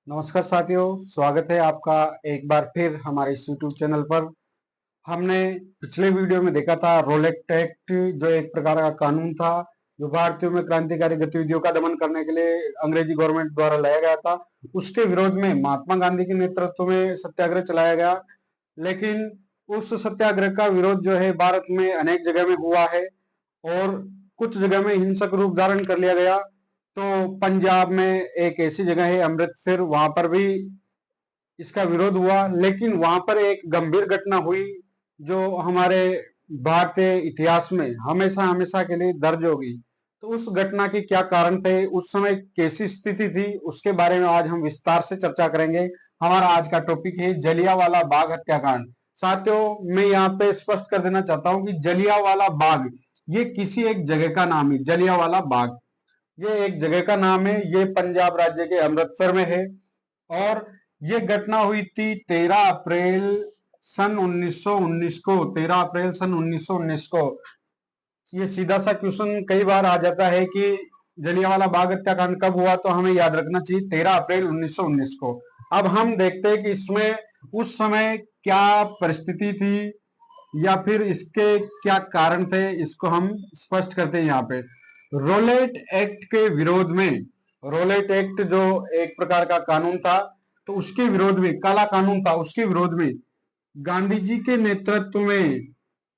नमस्कार साथियों, स्वागत है आपका एक बार फिर हमारे इस यूट्यूब चैनल पर। हमने पिछले वीडियो में देखा था रोलेट एक्ट, जो एक प्रकार का कानून था जो भारतीयों में क्रांतिकारी गतिविधियों का दमन करने के लिए अंग्रेजी गवर्नमेंट द्वारा लाया गया था। उसके विरोध में महात्मा गांधी के नेतृत्व में सत्याग्रह चलाया गया, लेकिन उस सत्याग्रह का विरोध जो है भारत में अनेक जगह में हुआ है और कुछ जगह में हिंसक रूप धारण कर लिया गया। तो पंजाब में एक ऐसी जगह है अमृतसर, वहां पर भी इसका विरोध हुआ, लेकिन वहां पर एक गंभीर घटना हुई जो हमारे भारतीय इतिहास में हमेशा हमेशा के लिए दर्ज होगी। तो उस घटना के क्या कारण थे, उस समय कैसी स्थिति थी, उसके बारे में आज हम विस्तार से चर्चा करेंगे। हमारा आज का टॉपिक है जलियांवाला बाग हत्याकांड। साथियों, मैं यहाँ पे स्पष्ट कर देना चाहता हूँ कि जलियांवाला बाग ये किसी एक जगह का नाम है। जलियांवाला बाग ये एक जगह का नाम है, ये पंजाब राज्य के अमृतसर में है और ये घटना हुई थी 13 अप्रैल सन 1919 को। 13 अप्रैल सन 1919 को। ये सीधा सा क्वेश्चन कई बार आ जाता है कि जलियांवाला बाग हत्याकांड कब हुआ, तो हमें याद रखना चाहिए 13 अप्रैल 1919 को। अब हम देखते हैं कि इसमें उस समय क्या परिस्थिति थी या फिर इसके क्या कारण थे, इसको हम स्पष्ट करते हैं यहाँ पे। रोलेट एक्ट के विरोध में, रोलेट एक्ट जो एक प्रकार का कानून था, तो उसके विरोध में, काला कानून था, उसके विरोध में गांधी जी के नेतृत्व में,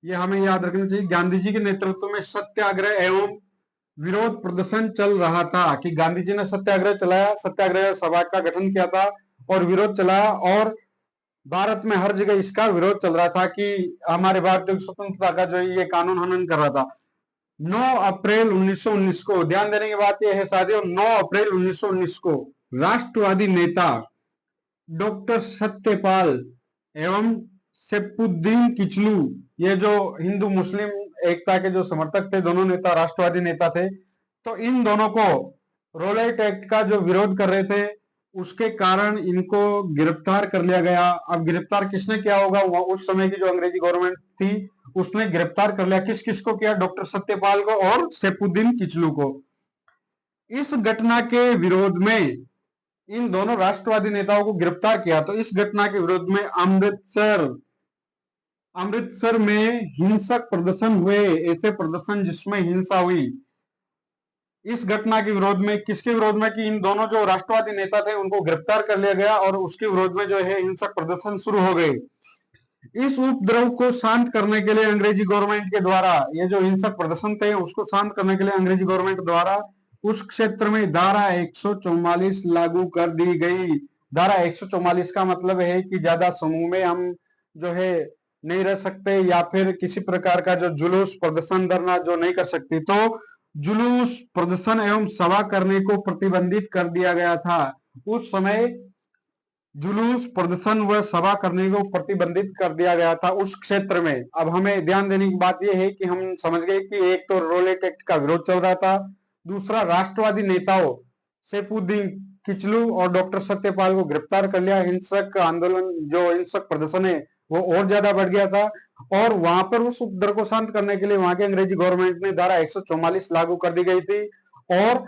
ये हमें याद रखना चाहिए, गांधी जी के नेतृत्व में सत्याग्रह एवं विरोध प्रदर्शन चल रहा था। कि गांधी जी ने सत्याग्रह चलाया, सत्याग्रह सभा का गठन किया था और विरोध चलाया, और भारत में हर जगह इसका विरोध चल रहा था कि हमारे भारतीय स्वतंत्रता का जो ये कानून हनन कर रहा था। 9 अप्रैल 1919 को, ध्यान देने की बात यह है साथियों, 9 अप्रैल 1919 को राष्ट्रवादी नेता डॉक्टर सत्यपाल एवं सैफुद्दीन किचलू, ये जो हिंदू मुस्लिम एकता के जो समर्थक थे, दोनों नेता राष्ट्रवादी नेता थे, तो इन दोनों को रोलेट एक्ट का जो विरोध कर रहे थे, उसके कारण इनको गिरफ्तार कर लिया गया। अब गिरफ्तार किसने किया होगा, उस समय की जो अंग्रेजी गवर्नमेंट थी उसने गिरफ्तार कर लिया। किस किस को किया? डॉक्टर सत्यपाल को और सैफुद्दीन किचलू को। इस घटना के विरोध में इन दोनों राष्ट्रवादी नेताओं को गिरफ्तार किया। तो इस घटना के विरोध में अमृतसर अमृतसर में हिंसक प्रदर्शन हुए, ऐसे प्रदर्शन जिसमें हिंसा हुई। इस घटना के विरोध में, किसके विरोध में? कि इन दोनों जो राष्ट्रवादी नेता थे उनको गिरफ्तार कर लिया गया और उसके विरोध में जो है हिंसक प्रदर्शन शुरू हो गए। इस उपद्रव को शांत करने के लिए अंग्रेजी गवर्नमेंट के द्वारा, ये जो हिंसक प्रदर्शन थे उसको शांत करने के लिए अंग्रेजी गवर्नमेंट द्वारा उस क्षेत्र में धारा 144 लागू कर दी गई। धारा 144 का मतलब है कि ज्यादा समूह में हम जो है नहीं रह सकते, या फिर किसी प्रकार का जो जुलूस प्रदर्शन धरना जो नहीं कर सकती, तो जुलूस प्रदर्शन एवं सभा करने को प्रतिबंधित कर दिया गया था। उस समय जुलूस प्रदर्शन व सभा करने को प्रतिबंधित कर दिया गया था उस क्षेत्र में। अब हमें ध्यान देने की बात यह है कि हम समझ गए कि एक तो रोलेट एक्ट का विरोध चल रहा था, दूसरा राष्ट्रवादी नेताओं सैफुद्दीन किचलू और डॉक्टर सत्यपाल को गिरफ्तार कर लिया। हिंसक आंदोलन, जो हिंसक प्रदर्शन है वो और ज्यादा बढ़ गया था, और वहां पर उस उपद्रव को शांत करने के लिए वहां की अंग्रेजी गवर्नमेंट ने धारा 144 लागू कर दी गई थी, और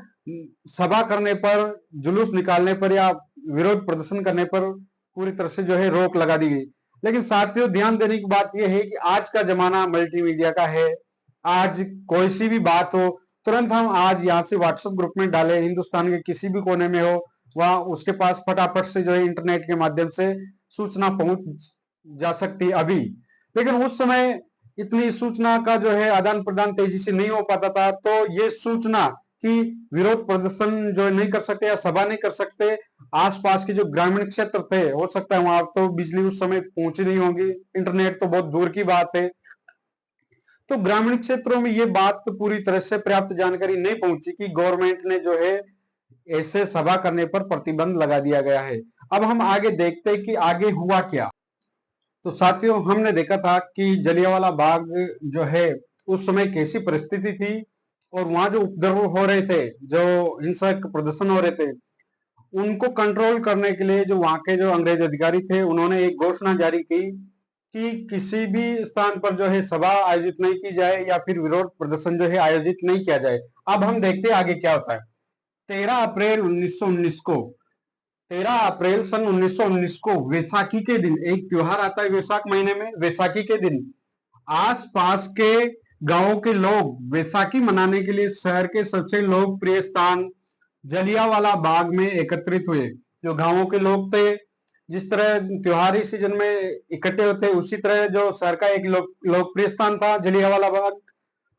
सभा करने पर, जुलूस निकालने पर या विरोध प्रदर्शन करने पर पूरी तरह से जो है रोक लगा दी गई। लेकिन साथियों, ध्यान देने की बात यह है कि आज का जमाना मल्टीमीडिया का है। आज कोई सी भी बात हो, तुरंत हम आज यहाँ से व्हाट्सएप ग्रुप में डालें, हिंदुस्तान के किसी भी कोने में हो, वहां उसके पास फटाफट से जो है इंटरनेट के माध्यम से सूचना पहुंच जा सकती है अभी। लेकिन उस समय इतनी सूचना का जो है आदान प्रदान तेजी से नहीं हो पाता था, तो ये सूचना कि विरोध प्रदर्शन जो नहीं कर सकते या सभा नहीं कर सकते, आसपास के जो ग्रामीण क्षेत्र थे, हो सकता है वहां तो बिजली उस समय पहुंची नहीं होगी, इंटरनेट तो बहुत दूर की बात है, तो ग्रामीण क्षेत्रों में ये बात तो पूरी तरह से पर्याप्त जानकारी नहीं पहुंची कि गवर्नमेंट ने जो है ऐसे सभा करने पर प्रतिबंध लगा दिया गया है। अब हम आगे देखते हैं कि आगे हुआ क्या। तो साथियों, हमने देखा था कि जलियांवाला बाग जो है उस समय कैसी परिस्थिति थी, और वहां जो उपद्रव हो रहे थे, जो हिंसक प्रदर्शन हो रहे थे, उनको कंट्रोल करने के लिए जो वहां के जो अंग्रेज अधिकारी थे उन्होंने एक घोषणा जारी की कि किसी भी स्थान पर जो है सभा आयोजित नहीं की जाए या फिर विरोध प्रदर्शन जो है आयोजित नहीं किया जाए। अब हम देखते हैं आगे क्या होता है। 13 अप्रैल 1919 को 13 अप्रैल सन 1919 को वैसाखी के दिन एक त्योहार आता है, वैशाख महीने में वैसाखी के दिन आसपास के गांवों के लोग वैसाखी मनाने के लिए शहर के सबसे लोकप्रिय स्थान जलियांवाला बाग में एकत्रित हुए। जो गांवों के लोग थे, जिस तरह त्योहारी सीजन में इकट्ठे होते, उसी तरह जो शहर का एक लोकप्रिय स्थान था जलियांवाला बाग,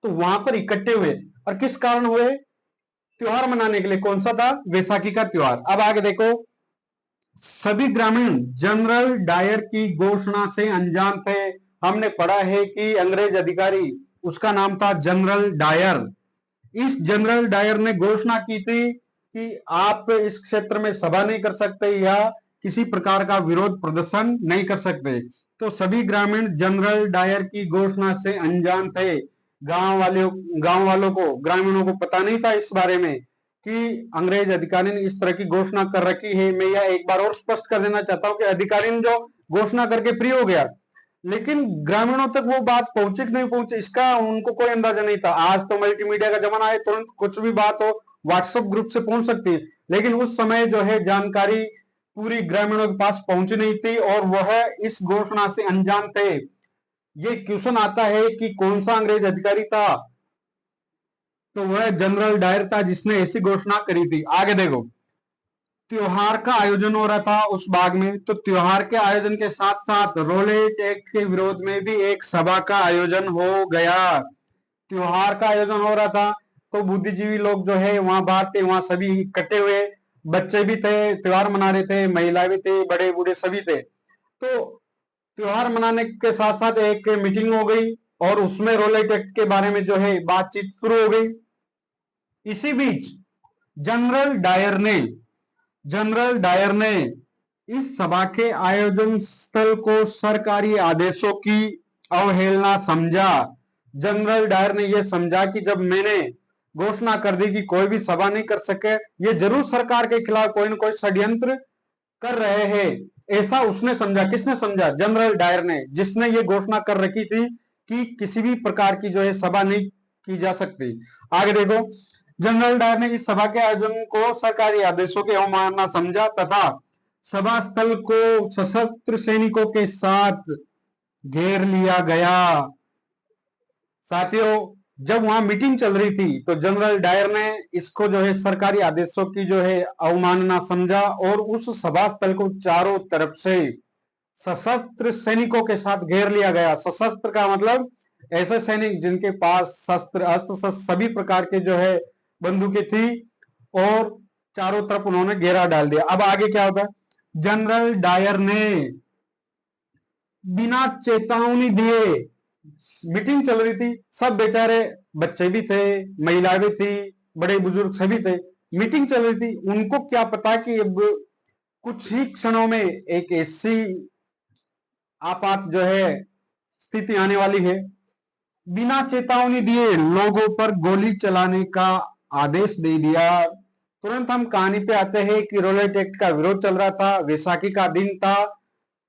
तो वहां पर इकट्ठे हुए। और किस कारण हुए? त्योहार मनाने के लिए। कौन सा था? वैसाखी का त्योहार। अब आगे देखो, सभी ग्रामीण जनरल डायर की घोषणा से अनजान थे। हमने पढ़ा है कि अंग्रेज अधिकारी, उसका नाम था जनरल डायर। इस जनरल डायर ने घोषणा की थी कि आप इस क्षेत्र में सभा नहीं कर सकते या किसी प्रकार का विरोध प्रदर्शन नहीं कर सकते। तो सभी ग्रामीण जनरल डायर की घोषणा से अनजान थे। गांव वालों को, ग्रामीणों को पता नहीं था इस बारे में कि अंग्रेज अधिकारी ने इस तरह की घोषणा कर रखी है। मैं यह एक बार और स्पष्ट कर देना चाहता हूं कि अधिकारी ने जो घोषणा करके फ्री हो गया, लेकिन ग्रामीणों तक वो बात पहुंचे कि नहीं पहुंचे, इसका उनको कोई अंदाजा नहीं था। आज तो मल्टीमीडिया का जमाना है, तुरंत कुछ भी बात हो व्हाट्सएप ग्रुप से पहुंच सकती है, लेकिन उस समय जो है जानकारी पूरी ग्रामीणों के पास पहुंची नहीं थी और वह इस घोषणा से अनजान थे। ये क्वेश्चन आता है कि कौन सा अंग्रेज अधिकारी था? तो वह जनरल डायर था जिसने ऐसी घोषणा करी थी। आगे देखो, त्योहार का आयोजन हो रहा था उस बाग में, तो त्योहार के आयोजन के साथ साथ रोलेट एक्ट के विरोध में भी एक सभा का आयोजन हो गया। त्योहार का आयोजन हो रहा था, तो बुद्धिजीवी लोग जो है वहां बाहर थे, वहां सभी इकट्ठे हुए। बच्चे भी थे, त्योहार मना रहे थे, महिला भी थे, बड़े बूढ़े सभी थे। तो त्योहार मनाने के साथ साथ एक मीटिंग हो गई और उसमें रोलेट एक्ट के बारे में जो है बातचीत शुरू हो गई। इसी बीच जनरल डायर ने जनरल डायर ने इस सभा के आयोजन स्थल को सरकारी आदेशों की अवहेलना समझा। जनरल डायर ने यह समझा कि जब मैंने घोषणा कर दी कि कोई भी सभा नहीं कर सके, ये जरूर सरकार के खिलाफ कोई ना कोई षड्यंत्र कर रहे हैं, ऐसा उसने समझा। किसने समझा? जनरल डायर ने, जिसने ये घोषणा कर रखी थी कि किसी भी प्रकार की जो है सभा नहीं की जा सकती। आगे देखो, जनरल डायर ने इस सभा के आयोजन को सरकारी आदेशों की अवमानना समझा तथा सभा स्थल को सशस्त्र सैनिकों के साथ घेर लिया गया। साथियों, जब वहां मीटिंग चल रही थी तो जनरल डायर ने इसको जो है सरकारी आदेशों की जो है अवमानना समझा और उस सभा स्थल को चारों तरफ से सशस्त्र सैनिकों के साथ घेर लिया गया। सशस्त्र का मतलब ऐसे सैनिक जिनके पास शस्त्र, अस्त्र शस्त्र सभी प्रकार के जो है बंदूकें थी, और चारों तरफ उन्होंने घेरा डाल दिया। अब आगे क्या होता है? जनरल डायर ने बिना चेतावनी दिए, मीटिंग चल रही थी, सब बेचारे, बच्चे भी थे, महिला भी थी, बड़े बुजुर्ग सभी थे, मीटिंग चल रही थी, उनको क्या पता कि अब कुछ ही क्षणों में एक ऐसी आपात जो है स्थिति आने वाली है। बिना चेतावनी दिए लोगों पर गोली चलाने का आदेश दे दिया। तुरंत हम कहानी पे आते हैं कि रोलेट एक्ट का विरोध चल रहा था, वैसाखी का दिन था,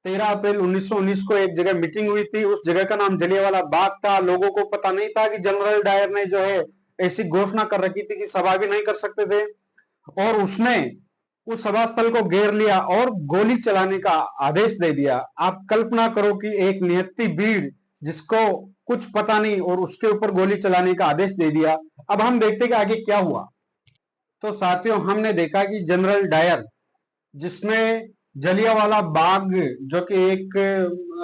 13 अप्रैल 1919 को एक जगह मीटिंग हुई थी, उस जगह का नाम जलियांवाला बाग था। लोगों को पता नहीं था कि जनरल डायर ने जो है ऐसी घोषणा कर रखी थी कि सभा भी नहीं कर सकते थे, और उसने उस सभा स्थल को घेर लिया और गोली चलाने का आदेश दे दिया। आप कल्पना करो कि एक निहत्थी भीड़ जिसको कुछ पता नहीं और उसके ऊपर गोली चलाने का आदेश दे दिया। अब हम देखते कि आगे क्या हुआ। तो साथियों, हमने देखा कि जनरल डायर, जिसने जलियांवाला बाग, जो कि एक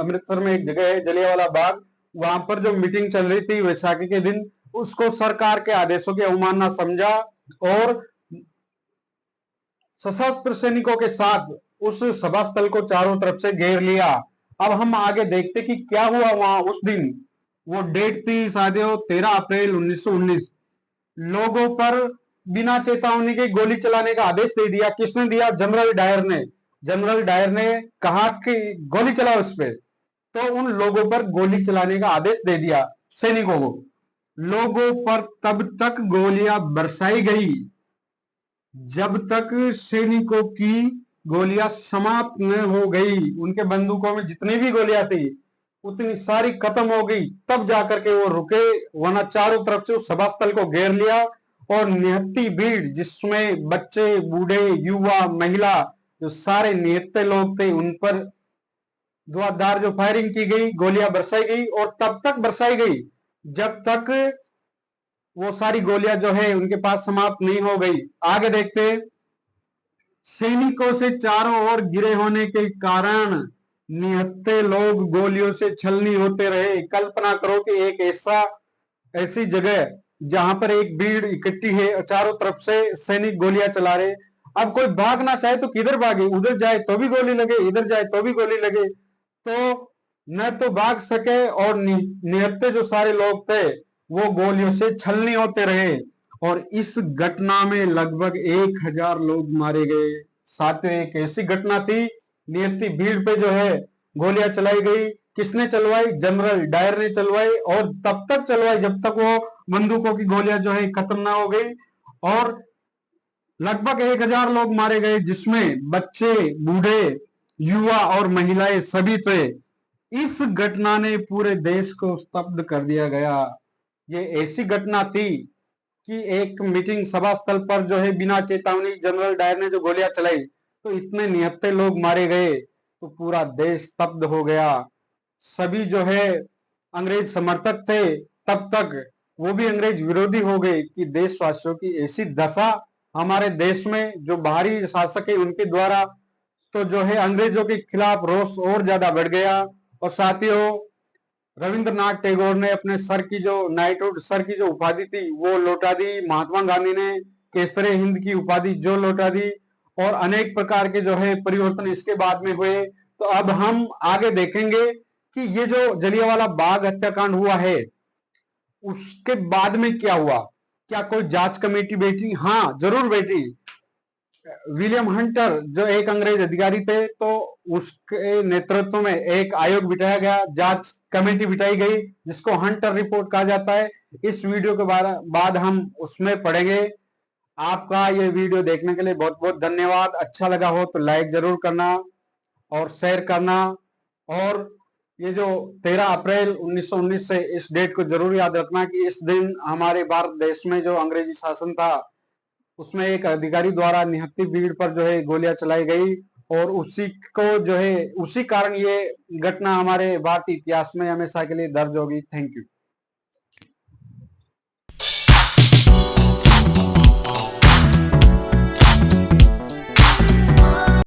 अमृतसर में एक जगह है जलियांवाला बाग, वहां पर जो मीटिंग चल रही थी वैसाखी के दिन, उसको सरकार के आदेशों की अवमानना समझा और सशस्त्र सैनिकों के साथ उस सभा स्थल को चारों तरफ से घेर लिया। अब हम आगे देखते कि क्या हुआ वहां उस दिन। वो डेट थी साथियों 13 अप्रैल 1919। लोगों पर बिना चेतावनी के गोली चलाने का आदेश दे दिया। किसने दिया? जनरल डायर ने। जनरल डायर ने कहा कि गोली चलाओ इस पे, तो उन लोगों पर गोली चलाने का आदेश दे दिया सैनिकों को। लोगों पर तब तक गोलियां बरसाई गई जब तक सैनिकों की गोलियां समाप्त न हो गई। उनके बंदूकों में जितनी भी गोलियां थी उतनी सारी खत्म हो गई, तब जाकर के वो रुके, वरना चारों तरफ से उस सभा स्थल को घेर लिया और निहत्थी भीड़, जिसमें बच्चे, बूढ़े, युवा, महिला जो सारे निहत्थे लोग थे उन पर धुआंधार जो फायरिंग की गई, गोलियां बरसाई गई और तब तक बरसाई गई जब तक वो सारी गोलियां जो है उनके पास समाप्त नहीं हो गई। आगे देखते, सैनिकों से चारों ओर घिरे होने के कारण निहत्थे लोग गोलियों से छलनी होते रहे। कल्पना करो कि एक ऐसी जगह जहां पर एक भीड़ इकट्ठी है और चारों तरफ से सैनिक गोलियां चला रहे। अब कोई भागना चाहे तो किधर भागे, उधर जाए तो भी गोली लगे, इधर जाए तो भी गोली लगे, तो न तो भाग सके और निहत्थे जो सारे लोग थे वो गोलियों से छलनी होते रहे। और इस घटना में लगभग 1000 लोग मारे गए। साथ ही एक ऐसी घटना थी, नियति भीड़ पे जो है गोलियां चलाई गई। किसने चलवाई? जनरल डायर ने चलवाई, और तब तक चलवाई जब तक वो बंदूकों की गोलियां जो है खत्म ना हो गई। और लगभग 1000 लोग मारे गए, जिसमें बच्चे, बूढ़े, युवा और महिलाएं सभी थे। इस घटना ने पूरे देश को स्तब्ध कर दिया गया। ये ऐसी घटना थी कि एक मीटिंग सभा स्थल पर जो है बिना चेतावनी जनरल डायर ने जो गोलियां चलाई तो इतने निहत्थे लोग मारे गए, तो पूरा देश स्तब्ध हो गया। सभी जो है अंग्रेज समर्थक थे तब तक, वो भी अंग्रेज विरोधी हो गए कि देशवासियों की ऐसी दशा हमारे देश में जो बाहरी शासक है उनके द्वारा, तो जो है अंग्रेजों के खिलाफ रोष और ज्यादा बढ़ गया। और साथियों, रविंद्रनाथ टैगोर ने अपने सर की जो नाइटहुड, सर की जो उपाधि थी वो लौटा दी। महात्मा गांधी ने केसरे हिंद की उपाधि जो लौटा दी। और अनेक प्रकार के जो है परिवर्तन इसके बाद में हुए। तो अब हम आगे देखेंगे कि ये जो जलियांवाला बाग हत्याकांड हुआ है उसके बाद में क्या हुआ। क्या कोई जांच कमेटी बैठी? हाँ, जरूर बैठी। विलियम हंटर जो एक अंग्रेज अधिकारी थे, तो उसके नेतृत्व में एक आयोग बिठाया गया, जांच कमेटी बिठाई गई जिसको हंटर रिपोर्ट कहा जाता है। इस वीडियो के बाद हम उसमें पढ़ेंगे। आपका ये वीडियो देखने के लिए बहुत बहुत धन्यवाद। अच्छा लगा हो तो लाइक जरूर करना और शेयर करना। और ये जो 13 अप्रैल 1919 से इस डेट को जरूर याद रखना कि इस दिन हमारे भारत देश में जो अंग्रेजी शासन था उसमें एक अधिकारी द्वारा निहत्थी भीड़ पर जो है गोलियां चलाई गई। और उसी को जो है उसी कारण ये घटना हमारे भारतीय इतिहास में हमेशा के लिए दर्ज होगी। Thank you.